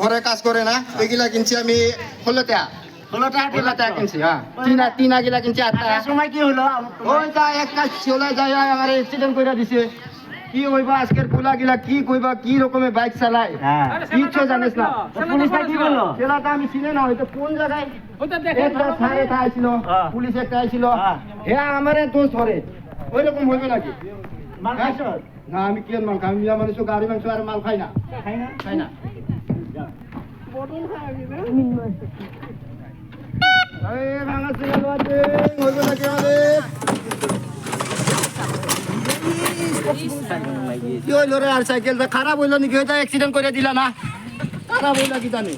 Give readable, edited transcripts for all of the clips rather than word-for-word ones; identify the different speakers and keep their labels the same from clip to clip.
Speaker 1: ঘরে কাজ করে না এগুলা কিনছি আমি 16 টাকা কিনছি হ্যাঁ তিন গিলা কিনছি 8 টাকা
Speaker 2: সময় কি হলো
Speaker 1: ওই তা একটা চলে যায় আমার অ্যাক্সিডেন্ট করে দিছে কি হইবা আজকের পোলা গিলা কি কইবা কি রকমে বাইক চালায়
Speaker 2: হ্যাঁ
Speaker 1: কিচ্ছু জানিস না
Speaker 2: পুলিশটা কি বললো
Speaker 1: ছেলেটা আমি চিনি না হয়তো কোন জায়গায় একটা সাড়ে আইছিল পুলিশ একটা আইছিল হ্যাঁ আমারে দোষ ধরে ওই রকম হইবে নাকি
Speaker 2: মাল খাইছ
Speaker 1: না আমি কি মাল খাই মিয়া মানুষ গাড়ি মাংস আর মাল খাই না খাই না এই ভাঙা সিগন্যাল আছে হইবে নাকি আমাদের কি হইল রে আর সাইকেলটা খারাপ হইল নাকি হয়তো অ্যাক্সিডেন্ট করে দিলা না খারাপ হইল কি জানি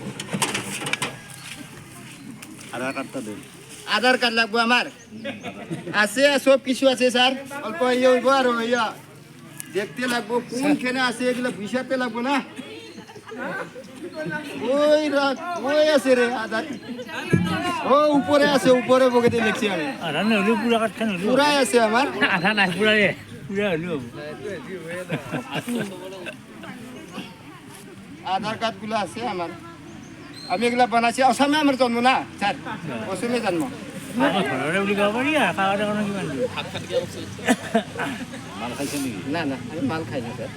Speaker 1: আধার কার্ড লাগবে আমার আছে সব কিছু আছে স্যার অল্প ইয়ে হইব আর ইয়া দেখতে লাগবো কোনখানে আছে এগুলো বিষাতে লাগবো না ওই আছে রে আধার ও উপরে আছে উপরে বকেতে লিখছি আমি পুরাই আছে আমার আধার কার্ড গুলো আছে আমার আমি এগুলা বানাইছি অসমে আমার জন্ম না স্যার অসমে জন্ম না না আমি মাল খাই না স্যার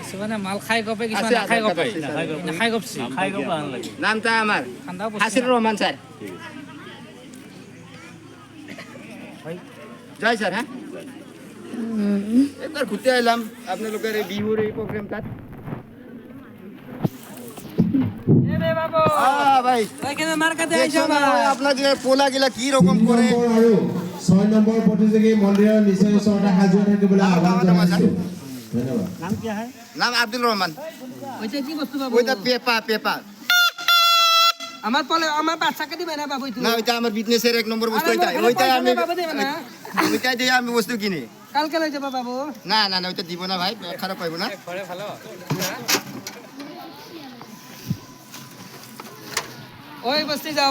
Speaker 3: কিছুমানে মাল খাই গপে কিছুমানে নাখাই গপে নাখাই গপছি
Speaker 1: নামটা আমার হাসির রহমান স্যার জয় স্যার হ্যাঁ একবার ঘুরতে আইলাম আপনাদের এই বিহুর এই প্রোগ্রামটা ভাই আপনাদের পোলা গিলা কি রকম করে
Speaker 4: 6 নম্বৰ প্ৰতিযোগী মন্দিৰৰ নিচেই ওচৰতে সাজু থাকিবলৈ আহ্বান জনাইছো ধন্যবাদ
Speaker 2: নাম কি হয়
Speaker 1: নাম আব্দুল রহমান
Speaker 3: ওইটা কি বস্তু বাবু
Speaker 1: ওইটা পেপা
Speaker 3: আমার পলে আমার বাচ্চাকে দিবে না বাবু
Speaker 1: না ওইটা আমার বিজনেসের 1 নম্বর বস্তু ওইটা আমি
Speaker 3: বাবু দিবে না
Speaker 1: ওইটা দিয়ে আমি বস্তু কিনি
Speaker 3: কালকে লই যাবা বাবু
Speaker 1: না না না ওইটা দিব না ভাই খারাপ পাইবো না
Speaker 3: ঘরে ভালো ওই বস্তি যাও